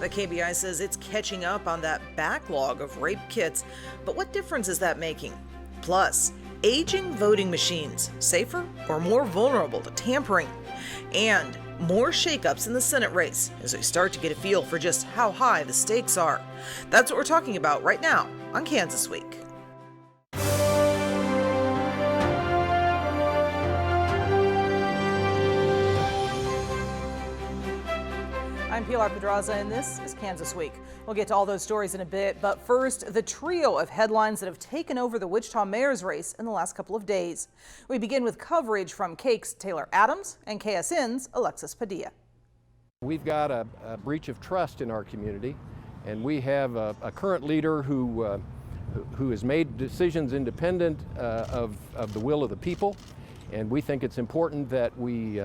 The KBI says it's catching up on that backlog of rape kits, but what difference is that making? Plus, aging voting machines, safer or more vulnerable to tampering? And more shakeups in the Senate race as we start to get a feel for just how high the stakes are. That's what we're talking about right now on Kansas Week. I'm Pilar Pedraza, and this is Kansas Week. We'll get to all those stories in a bit, but first, the trio of headlines that have taken over the Wichita mayor's race in the last couple of days. We begin with coverage from KAKE's Taylor Adams and KSN's Alexis Padilla. We've got a breach of trust in our community, and we have a current leader who has made decisions independent of the will of the people, and we think it's important that we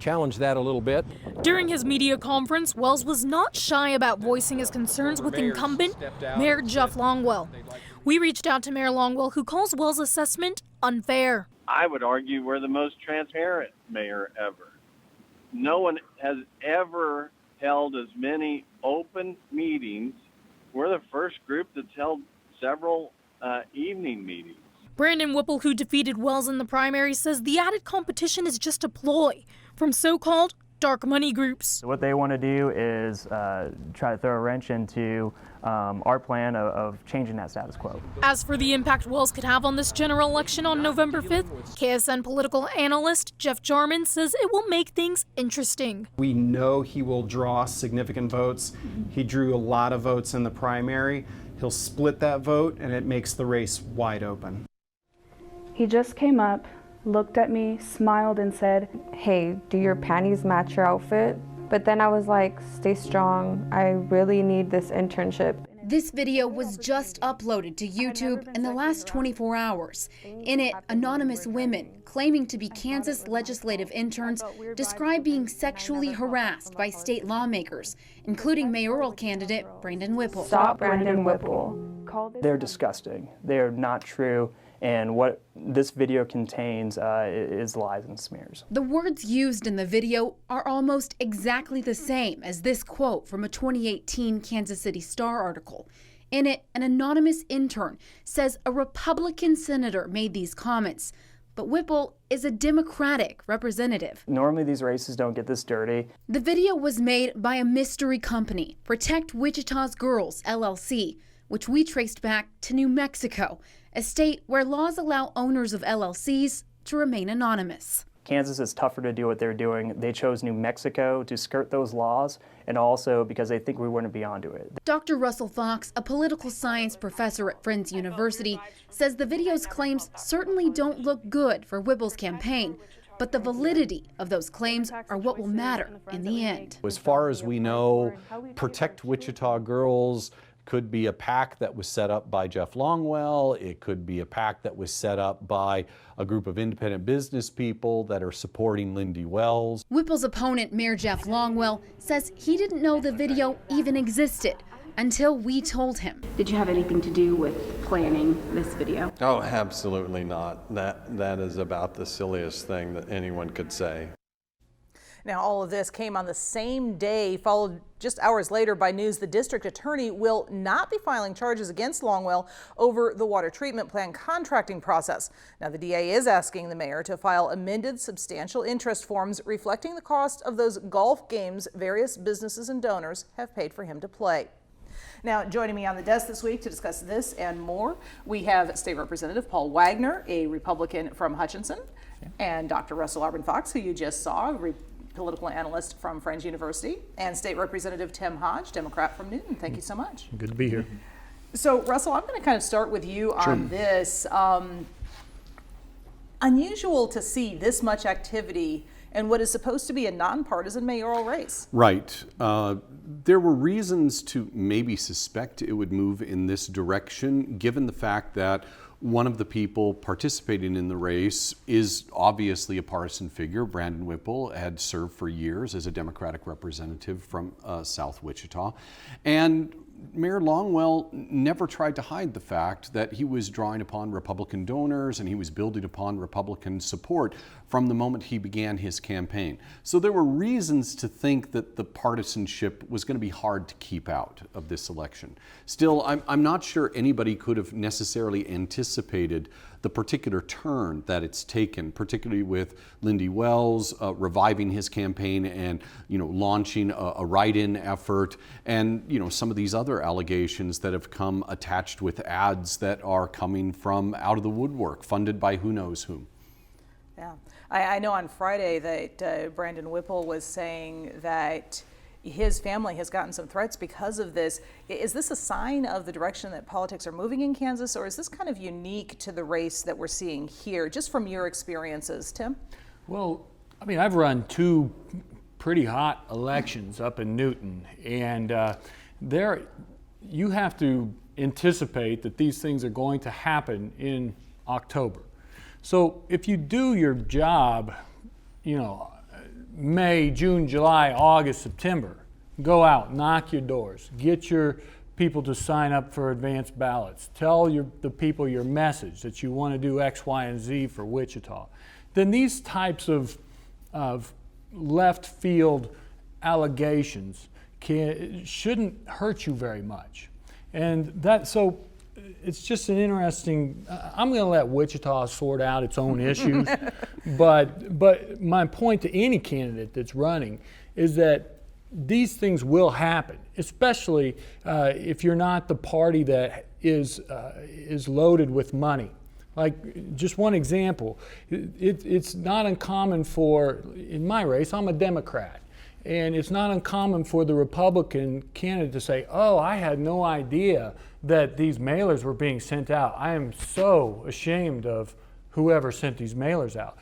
challenge that a little bit. During his media conference, Wells was not shy about voicing his concerns with incumbent Mayor Jeff Longwell. We reached out to Mayor Longwell, who calls Wells' assessment unfair. I would argue we're the most transparent mayor ever. No one has ever held as many open meetings. We're the first group that's held several evening meetings. Brandon Whipple, who defeated Wells in the primary, says the added competition is just a ploy from so-called dark money groups. What they want to do is try to throw a wrench into our plan of changing that status quo. As for the impact Wells could have on this general election on November 5th, KSN political analyst Jeff Jarman says it will make things interesting. We know he will draw significant votes. He drew a lot of votes in the primary. He'll split that vote, and it makes the race wide open. He just came up, looked at me, smiled, and said, "Hey, do your panties match your outfit?" But then I was like, "Stay strong. I really need this internship." This video was just uploaded to YouTube in the last 24 hours. In it, anonymous women claiming to be Kansas legislative interns describe being sexually harassed by state lawmakers, including mayoral candidate Brandon Whipple. "Stop Brandon Whipple." They're disgusting. They're not true. And what this video contains is lies and smears. The words used in the video are almost exactly the same as this quote from a 2018 Kansas City Star article. In it, an anonymous intern says a Republican senator made these comments, but Whipple is a Democratic representative. Normally these races don't get this dirty. The video was made by a mystery company, Protect Wichita's Girls, LLC, which we traced back to New Mexico, a state where laws allow owners of LLCs to remain anonymous. Kansas is tougher to do what they're doing. They chose New Mexico to skirt those laws, and also because they think we wouldn't be onto it. Dr. Russell Fox, a political science professor at Friends University, says the video's claims certainly don't look good for Whipple's campaign, but the validity of those claims are what will matter in the end. As far as we know, Protect Wichita Girls could be a PAC that was set up by Jeff Longwell. It could be a PAC that was set up by a group of independent business people that are supporting Lindy Wells. Whipple's opponent, Mayor Jeff Longwell, says he didn't know the video even existed until we told him. Did you have anything to do with planning this video? Oh, absolutely not. That is about the silliest thing that anyone could say. Now, all of this came on the same day, followed just hours later by news the district attorney will not be filing charges against Longwell over the water treatment plant contracting process. Now, the DA is asking the mayor to file amended substantial interest forms reflecting the cost of those golf games various businesses and donors have paid for him to play. Now, joining me on the desk this week to discuss this and more, we have State Representative Paul Wagner, a Republican from Hutchinson, and Dr. Russell Arbin Fox, who you just saw, political analyst from Friends University, and State Representative Tim Hodge, Democrat from Newton. Thank you so much. Good to be here. So, Russell, I'm going to kind of start with you on this. Unusual to see this much activity in what is supposed to be a nonpartisan mayoral race. Right. There were reasons to maybe suspect it would move in this direction, given the fact that one of the people participating in the race is obviously a partisan figure. Brandon Whipple had served for years as a Democratic representative from South Wichita. And Mayor Longwell never tried to hide the fact that he was drawing upon Republican donors and he was building upon Republican support from the moment he began his campaign. So there were reasons to think that the partisanship was going to be hard to keep out of this election. Still, I'm not sure anybody could have necessarily anticipated the particular turn that it's taken, particularly with Lindy Wells reviving his campaign and launching a write-in effort, and some of these other allegations that have come attached with ads that are coming from out of the woodwork, funded by who knows whom. Yeah, I know on Friday that Brandon Whipple was saying that his family has gotten some threats because of this. Is this a sign of the direction that politics are moving in Kansas, or is this kind of unique to the race that we're seeing here, just from your experiences, Tim? Well, I mean, I've run 2 pretty hot elections up in Newton, and there you have to anticipate that these things are going to happen in October. So if you do your job, May, June, July, August, September, go out, knock your doors, get your people to sign up for advanced ballots, tell the people your message that you want to do X, Y, and Z for Wichita, then these types of left field allegations shouldn't hurt you very much. And so it's just an interesting, I'm going to let Wichita sort out its own issues, but my point to any candidate that's running is that these things will happen, especially if you're not the party that is loaded with money. Like, just one example, it's not uncommon in my race, I'm a Democrat. And it's not uncommon for the Republican candidate to say, oh, I had no idea that these mailers were being sent out. I am so ashamed of whoever sent these mailers out.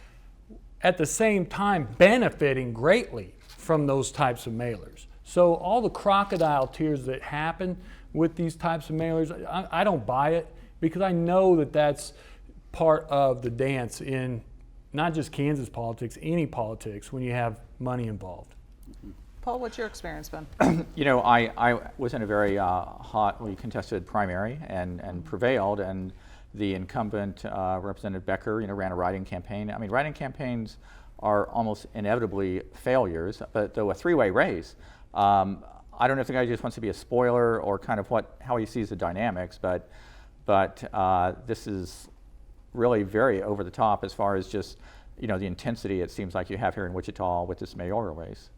At the same time, benefiting greatly from those types of mailers. So all the crocodile tears that happen with these types of mailers, I don't buy it, because I know that that's part of the dance in not just Kansas politics, any politics, when you have money involved. Paul, what's your experience been? I was in a very hotly contested primary and prevailed, and the incumbent Representative Becker, ran a write-in campaign. I mean, write-in campaigns are almost inevitably failures, but though a 3-way race, I don't know if the guy just wants to be a spoiler or kind of how he sees the dynamics, but this is really very over the top as far as just the intensity it seems like you have here in Wichita with this mayoral race.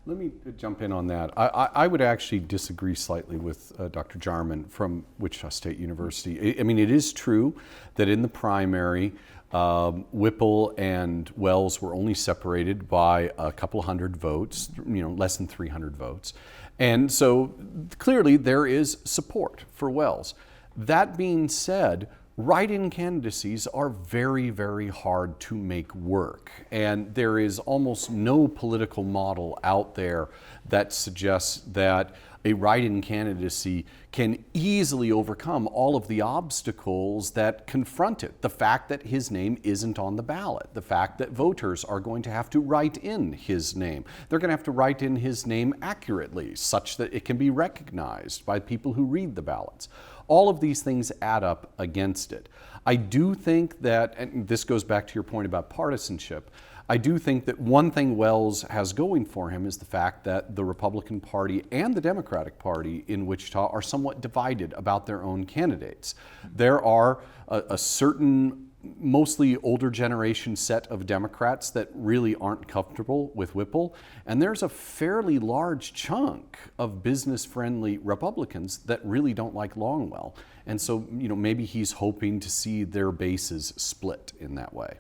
Let me jump in on that. I would actually disagree slightly with Dr. Jarman from Wichita State University. I mean, it is true that in the primary, Whipple and Wells were only separated by a couple hundred votes, less than 300 votes. And so clearly there is support for Wells. That being said, write-in candidacies are very, very hard to make work. And there is almost no political model out there that suggests that a write-in candidacy can easily overcome all of the obstacles that confront it. The fact that his name isn't on the ballot, the fact that voters are going to have to write in his name. They're going to have to write in his name accurately, such that it can be recognized by people who read the ballots. All of these things add up against it. I do think that, and this goes back to your point about partisanship, I do think that one thing Wells has going for him is the fact that the Republican Party and the Democratic Party in Wichita are somewhat divided about their own candidates. There are a certain mostly older generation set of Democrats that really aren't comfortable with Whipple, and there's a fairly large chunk of business-friendly Republicans that really don't like Longwell. And so, maybe he's hoping to see their bases split in that way.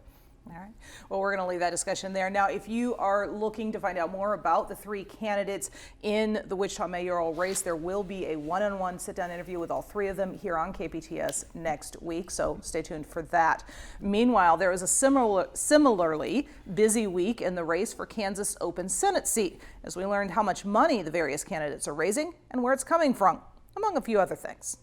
All right. Well, we're going to leave that discussion there. Now, if you are looking to find out more about the 3 candidates in the Wichita mayoral race, there will be a one-on-one sit-down interview with all 3 of them here on KPTS next week, so stay tuned for that. Meanwhile, there is a similarly busy week in the race for Kansas open Senate seat, as we learned how much money the various candidates are raising and where it's coming from, among a few other things.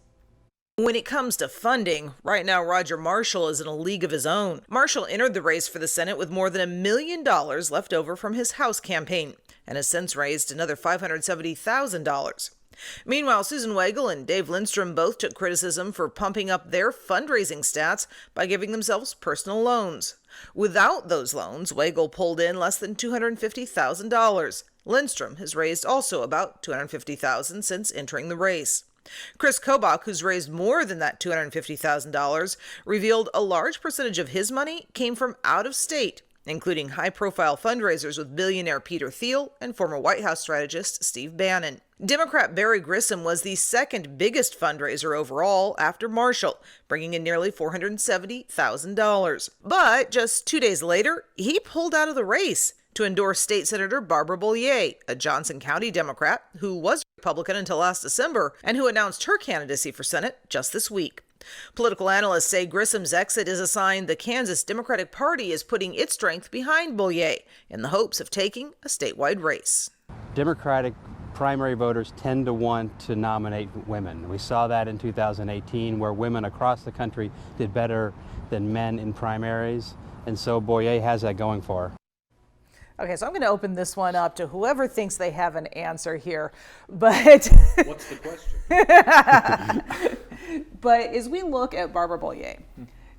When it comes to funding, right now Roger Marshall is in a league of his own. Marshall entered the race for the Senate with more than $1 million left over from his House campaign and has since raised another $570,000. Meanwhile, Susan Wagle and Dave Lindstrom both took criticism for pumping up their fundraising stats by giving themselves personal loans. Without those loans, Wagle pulled in less than $250,000. Lindstrom has raised also about $250,000 since entering the race. Chris Kobach, who's raised more than that $250,000, revealed a large percentage of his money came from out of state, including high-profile fundraisers with billionaire Peter Thiel and former White House strategist Steve Bannon. Democrat Barry Grissom was the second biggest fundraiser overall after Marshall, bringing in nearly $470,000. But just 2 days later, he pulled out of the race to endorse State Senator Barbara Bollier, a Johnson County Democrat who was Republican until last December and who announced her candidacy for Senate just this week. Political analysts say Grissom's exit is a sign the Kansas Democratic Party is putting its strength behind Bollier in the hopes of taking a statewide race. Democratic primary voters tend to want to nominate women. We saw that in 2018, where women across the country did better than men in primaries, and so Bollier has that going for her. Okay, so I'm going to open this one up to whoever thinks they have an answer here. But what's the question? But as we look at Barbara Bollier,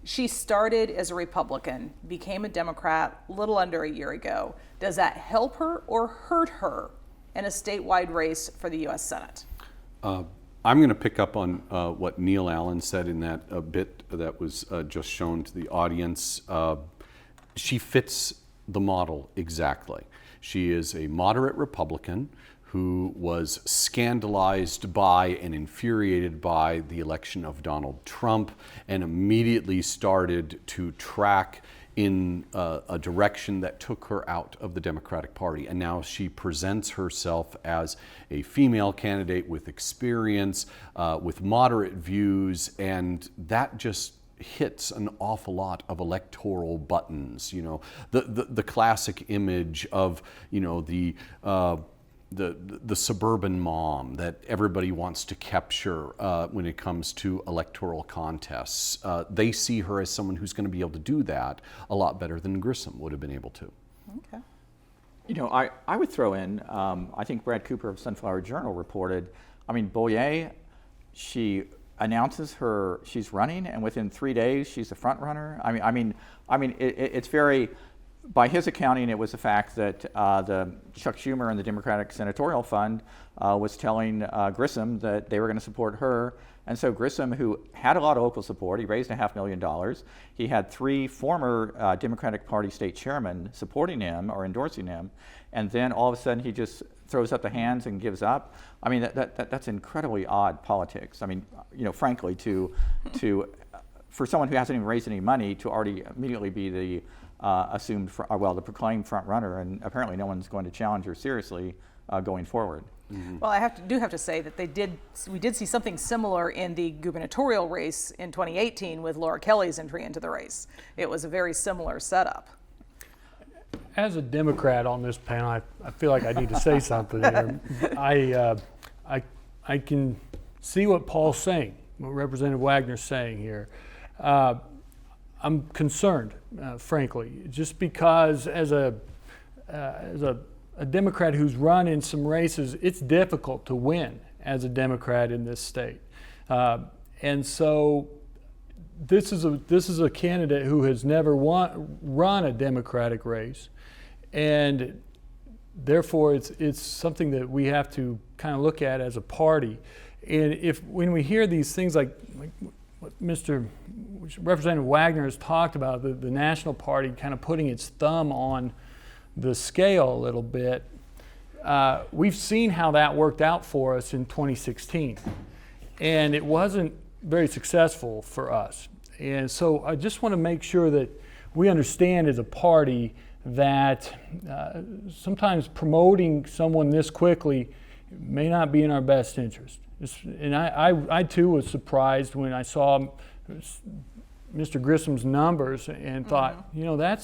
she started as a Republican, became a Democrat a little under a year ago. Does that help her or hurt her in a statewide race for the U.S. Senate? I'm going to pick up on what Neil Allen said in that bit that was just shown to the audience. She fits the model exactly. She is a moderate Republican who was scandalized by and infuriated by the election of Donald Trump and immediately started to track in a direction that took her out of the Democratic Party. And now she presents herself as a female candidate with experience, with moderate views, and that just hits an awful lot of electoral buttons. You know, the classic image of, you know, the suburban mom that everybody wants to capture when it comes to electoral contests. They see her as someone who's going to be able to do that a lot better than Grissom would have been able to. Okay. You know, I would throw in, I think Brad Cooper of Sunflower Journal reported, I mean, Bollier, she announces she's running, and within 3 days she's the front runner. I mean, it's very, by his accounting, it was the fact that the Chuck Schumer and the Democratic Senatorial Fund was telling Grissom that they were going to support her. And so Grissom, who had a lot of local support, he raised $500,000. He had 3 former Democratic Party state chairmen supporting him or endorsing him. And then all of a sudden he just throws up the hands and gives up. I mean, that's incredibly odd politics. I mean, you know, frankly, for someone who hasn't even raised any money to already immediately be the the proclaimed front runner, and apparently no one's going to challenge her seriously going forward. Mm-hmm. Well, I do have to say that we did see something similar in the gubernatorial race in 2018 with Laura Kelly's entry into the race. It was a very similar setup. As a Democrat on this panel, I feel like I need to say something here. I can see what Paul's saying, what Representative Wagner's saying here. I'm concerned, frankly, just because as a Democrat who's run in some races, it's difficult to win as a Democrat in this state, and so this is a candidate who has never run a Democratic race, and therefore it's something that we have to kind of look at as a party. And when we hear these things like what Representative Wagner has talked about, the National Party kind of putting its thumb on the scale a little bit, we've seen how that worked out for us in 2016. And it wasn't very successful for us. And so I just want to make sure that we understand as a party that sometimes promoting someone this quickly may not be in our best interest. And I too was surprised when I saw Mr. Grissom's numbers and thought, you know,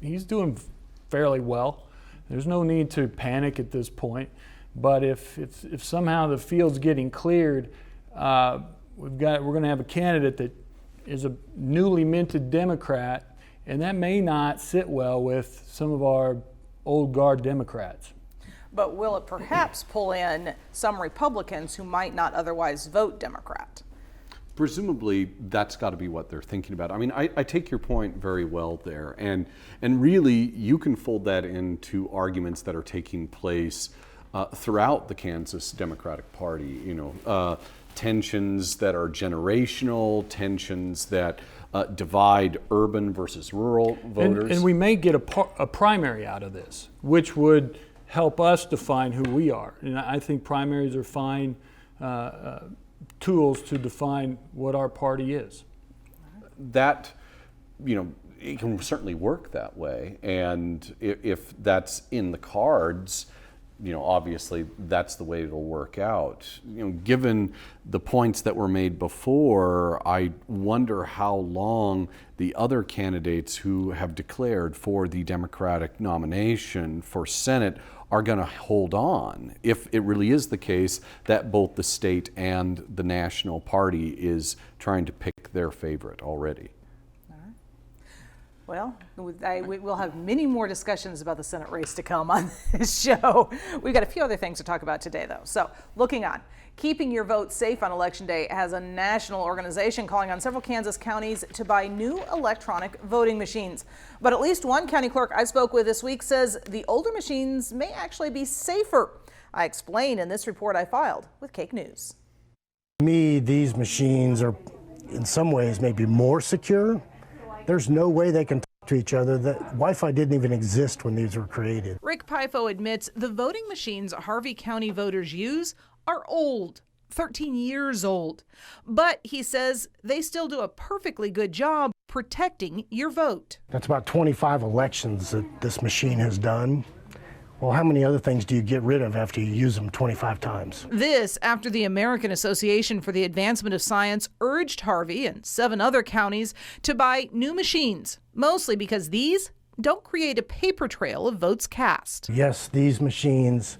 he's doing fairly well. There's no need to panic at this point. But if somehow the field's getting cleared, we're going to have a candidate that is a newly minted Democrat, and that may not sit well with some of our old guard Democrats. But will it perhaps pull in some Republicans who might not otherwise vote Democrat? Presumably, that's got to be what they're thinking about. I mean, I take your point very well there, and really, you can fold that into arguments that are taking place throughout the Kansas Democratic Party. You know, tensions that are generational, tensions that divide urban versus rural voters. And we may get a primary out of this, which would help us define who we are. And I think primaries are fine tools to define what our party is. That, you know, it can certainly work that way, and if that's in the cards, you know, obviously that's the way it'll work out. You know, given the points that were made before, I wonder how long the other candidates who have declared for the Democratic nomination for Senate are going to hold on, if it really is the case that both the state and the national party is trying to pick their favorite already. Well, we'll have many more discussions about the Senate race to come on this show. We've got a few other things to talk about today, though. So, looking on. Keeping Your Vote Safe on Election Day has a national organization calling on several Kansas counties to buy new electronic voting machines. But at least one county clerk I spoke with this week says the older machines may actually be safer. I explain in this report I filed with Cake News. To me, these machines are in some ways maybe more secure. There's no way they can talk to each other. That Wi-Fi didn't even exist when these were created. Rick Pifo admits the voting machines Harvey County voters use are old, 13 years old. But he says they still do a perfectly good job protecting your vote. That's about 25 elections that this machine has done. Well, how many other things do you get rid of after you use them 25 times? This after the American Association for the Advancement of Science urged Harvey and 7 other counties to buy new machines, mostly because these don't create a paper trail of votes cast. Yes, these machines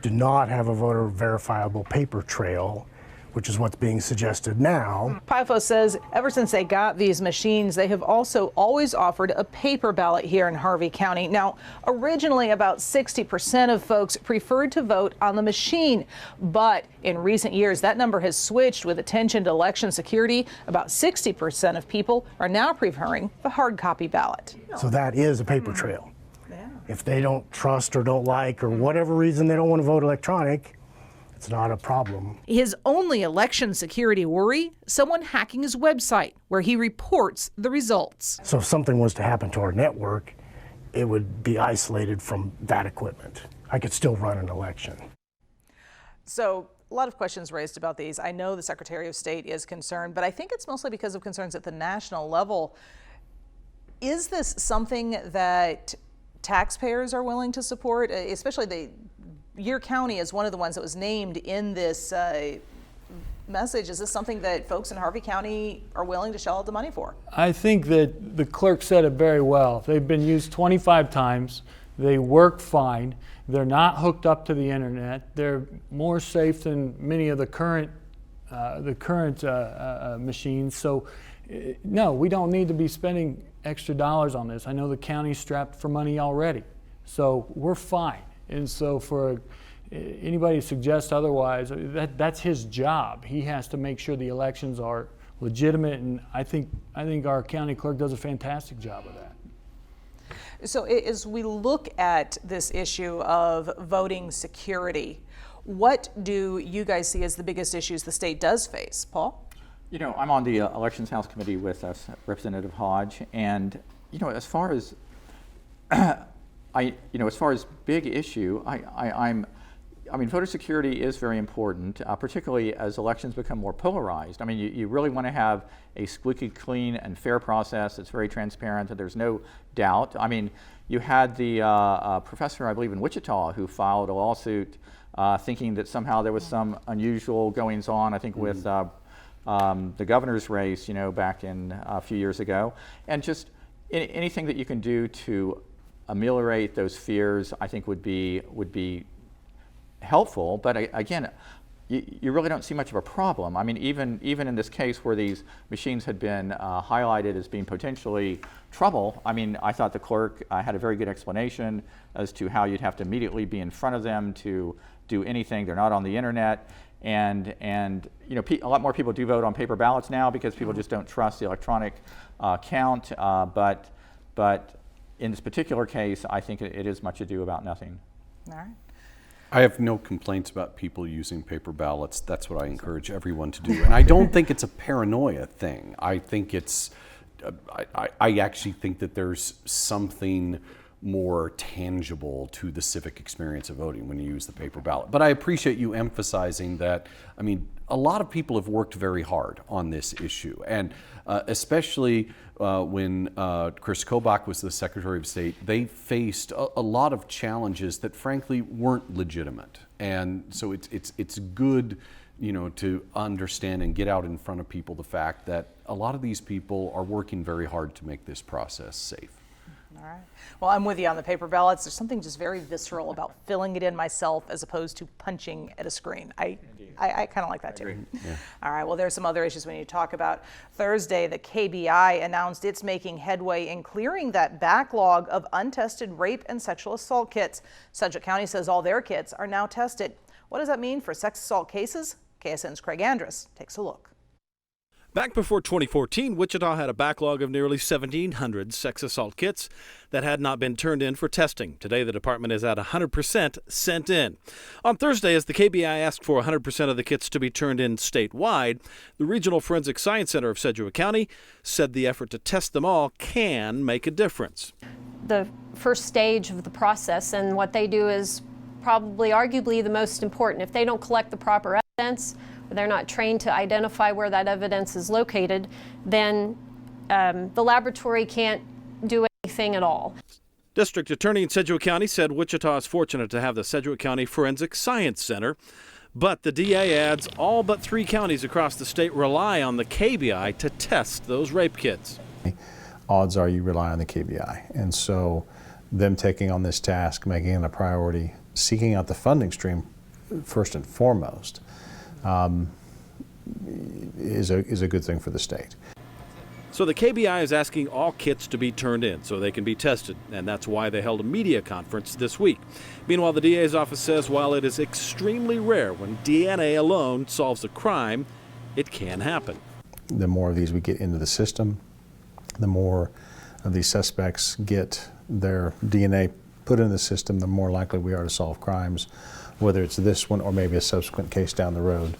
do not have a voter verifiable paper trail, which is what's being suggested now. Pifo says ever since they got these machines, they have also always offered a paper ballot here in Harvey County. Now, originally about 60% of folks preferred to vote on the machine, but in recent years, that number has switched with attention to election security. About 60% of people are now preferring the hard copy ballot. So that is a paper trail. If they don't trust or don't like or whatever reason they don't want to vote electronic, it's not a problem. His only election security worry, someone hacking his website where he reports the results. So if something was to happen to our network, it would be isolated from that equipment. I could still run an election. So a lot of questions raised about these. I know the Secretary of State is concerned, but I think it's mostly because of concerns at the national level. Is this something that taxpayers are willing to support, especially your county is one of the ones that was named in this message. Is this something that folks in Harvey County are willing to shell out the money for? I think that the clerk said it very well. They've been used 25 times. They work fine. They're not hooked up to the internet. They're more safe than many of the current machines. So no, we don't need to be spending extra dollars on this. I know the county's strapped for money already, so we're fine. And so for anybody to suggest otherwise, that's his job. He has to make sure the elections are legitimate, and I think our county clerk does a fantastic job of that. So as we look at this issue of voting security, what do you guys see as the biggest issues the state does face? Paul? You know, I'm on the Elections House Committee with Representative Hodge, and you know, as far as as far as big issue, I mean, voter security is very important, particularly as elections become more polarized. I mean, you really want to have a squeaky clean and fair process that's very transparent, and there's no doubt. I mean, you had the professor, I believe, in Wichita who filed a lawsuit thinking that somehow there was some unusual goings on, I think, with the governor's race, you know, back in a few years ago. And just anything that you can do to ameliorate those fears, I think would be helpful. But again, you really don't see much of a problem. I mean, even in this case where these machines had been highlighted as being potentially trouble, I mean, I thought the clerk had a very good explanation as to how you'd have to immediately be in front of them to do anything. They're not on the internet, and you know, a lot more people do vote on paper ballots now because people just don't trust the electronic count. But in this particular case, I think it is much ado about nothing. All right. I have no complaints about people using paper ballots. That's what I encourage everyone to do. And I don't think it's a paranoia thing. I think it's, I actually think that there's something more tangible to the civic experience of voting when you use the paper ballot. But I appreciate you emphasizing that. I mean, a lot of people have worked very hard on this issue, and especially when Chris Kobach was the Secretary of State, they faced a lot of challenges that frankly weren't legitimate. And so it's good, you know, to understand and get out in front of people the fact that a lot of these people are working very hard to make this process safe. All right. Well, I'm with you on the paper ballots. There's something just very visceral about filling it in myself as opposed to punching at a screen. I kind of like that too. Yeah. All right. Well, there's some other issues we need to talk about. Thursday, the KBI announced it's making headway in clearing that backlog of untested rape and sexual assault kits. Sedgwick County says all their kits are now tested. What does that mean for sex assault cases? KSN's Craig Andrus takes a look. Back before 2014, Wichita had a backlog of nearly 1,700 sex assault kits that had not been turned in for testing. Today, the department is at 100% sent in. On Thursday, as the KBI asked for 100% of the kits to be turned in statewide, the Regional Forensic Science Center of Sedgwick County said the effort to test them all can make a difference. The first stage of the process, and what they do is probably arguably the most important. If they don't collect the proper evidence, they're not trained to identify where that evidence is located, then the laboratory can't do anything at all. District Attorney in Sedgwick County said Wichita is fortunate to have the Sedgwick County Forensic Science Center, but the DA adds all but 3 counties across the state rely on the KBI to test those rape kits. Odds are you rely on the KBI, and so them taking on this task, making it a priority, seeking out the funding stream first and foremost, is a good thing for the state. So the KBI is asking all kits to be turned in so they can be tested, and that's why they held a media conference this week. Meanwhile, the DA's office says while it is extremely rare when DNA alone solves a crime, it can happen. The more of these we get into the system, the more of these suspects get their DNA put in the system, the more likely we are to solve crimes, whether it's this one or maybe a subsequent case down the road.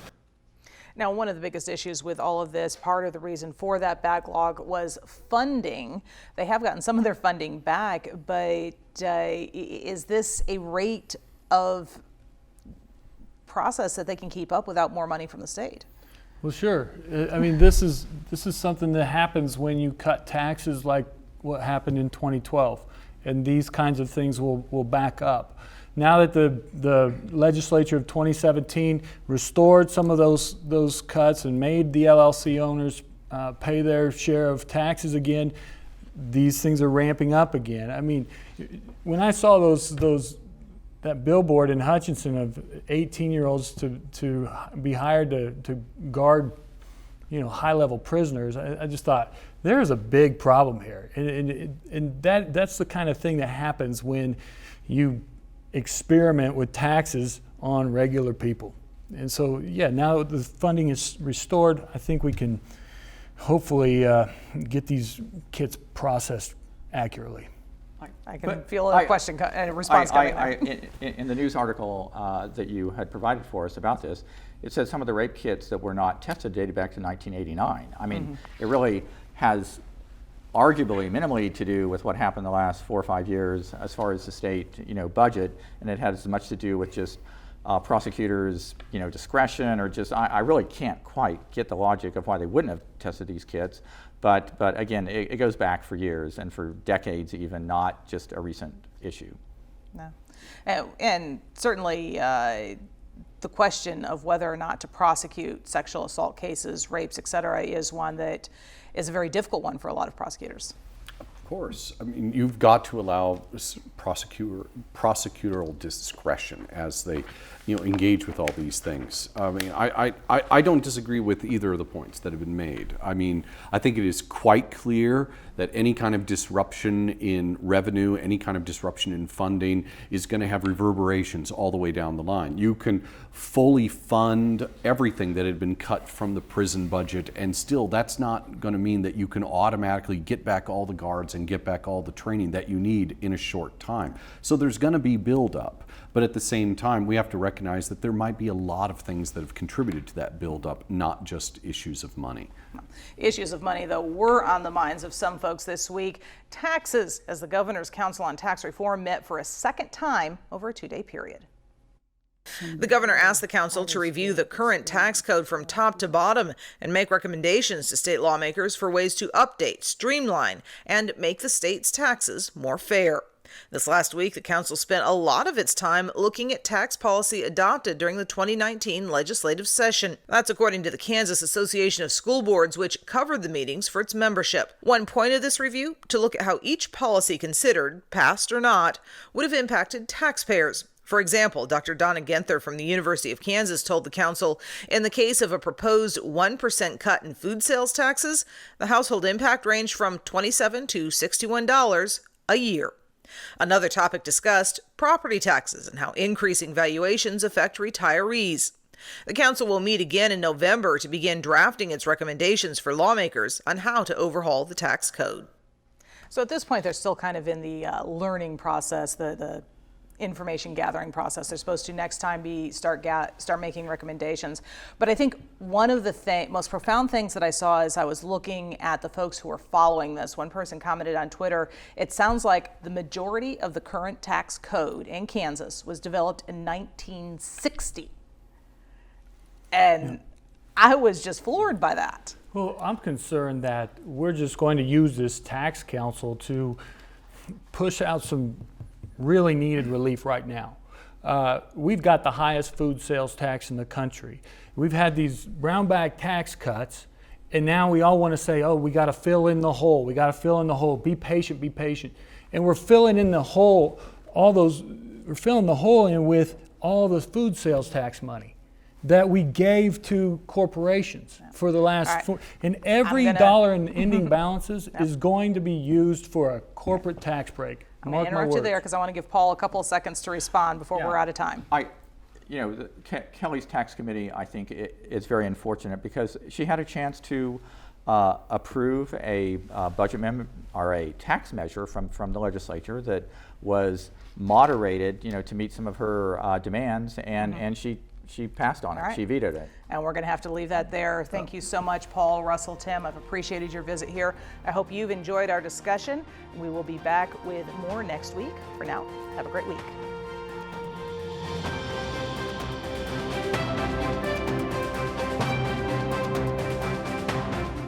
Now, one of the biggest issues with all of this, part of the reason for that backlog was funding. They have gotten some of their funding back, but is this a rate of process that they can keep up without more money from the state? Well, sure. I mean, this is something that happens when you cut taxes like what happened in 2012, and these kinds of things will back up. Now that the legislature of 2017 restored some of those cuts and made the LLC owners pay their share of taxes again, these things are ramping up again. I mean, when I saw that billboard in Hutchinson of 18-year-olds to be hired to guard, you know, high-level prisoners, I just thought there is a big problem here, and that's the kind of thing that happens when you experiment with taxes on regular people. And so, yeah, now the funding is restored, I think we can hopefully get these kits processed accurately. I can feel a question and a response coming there. In the news article that you had provided for us about this, it said some of the rape kits that were not tested dated back to 1989. I mean, it really has arguably minimally to do with what happened the last 4 or 5 years as far as the state, budget, and it has as much to do with just prosecutors, discretion, or just I really can't quite get the logic of why they wouldn't have tested these kits. But again, it goes back for years and for decades, even, not just a recent issue. No, and certainly the question of whether or not to prosecute sexual assault cases, rapes, et cetera, is one that is a very difficult one for a lot of prosecutors. Of course. I mean, you've got to allow prosecutorial discretion as they, engage with all these things. I mean, I don't disagree with either of the points that have been made. I mean, I think it is quite clear that any kind of disruption in revenue, any kind of disruption in funding is going to have reverberations all the way down the line. You can fully fund everything that had been cut from the prison budget, and still that's not going to mean that you can automatically get back all the guards and get back all the training that you need in a short time. So there's going to be buildup. But at the same time, we have to recognize that there might be a lot of things that have contributed to that buildup, not just issues of money. Issues of money, though, were on the minds of some folks this week. Taxes, as the Governor's Council on Tax Reform met for a second time over a 2-day period. The governor asked the council to review the current tax code from top to bottom and make recommendations to state lawmakers for ways to update, streamline, and make the state's taxes more fair. This last week, the council spent a lot of its time looking at tax policy adopted during the 2019 legislative session. That's according to the Kansas Association of School Boards, which covered the meetings for its membership. One point of this review, to look at how each policy considered, passed or not, would have impacted taxpayers. For example, Dr. Donna Genther from the University of Kansas told the council, in the case of a proposed 1% cut in food sales taxes, the household impact ranged from $27 to $61 a year. Another topic discussed, property taxes and how increasing valuations affect retirees. The council will meet again in November to begin drafting its recommendations for lawmakers on how to overhaul the tax code. So at this point, they're still kind of in the learning process, the information gathering process. They're supposed to next time start making recommendations. But I think one of the most profound things that I saw as I was looking at the folks who are following this, one person commented on Twitter, it sounds like the majority of the current tax code in Kansas was developed in 1960. And I was just floored by that. Well, I'm concerned that we're just going to use this tax council to push out some really needed relief right now. We've got the highest food sales tax in the country. We've had these brown bag tax cuts, and now we all want to say, oh, we got to fill in the hole. We got to fill in the hole. Be patient, be patient. And we're filling in the hole, we're filling the hole in with all the food sales tax money that we gave to corporations for the last, and every dollar in ending balances is going to be used for a corporate tax break. I'm going to interrupt you there because I want to give Paul a couple of seconds to respond before we're out of time. Kelly's tax committee, I think, is very unfortunate because she had a chance to approve a budget amendment or a tax measure from the legislature that was moderated, to meet some of her demands, and she passed on it. She vetoed it. And we're going to have to leave that there. Thank you so much, Paul, Russell, Tim. I've appreciated your visit here. I hope you've enjoyed our discussion. We will be back with more next week. For now, have a great week.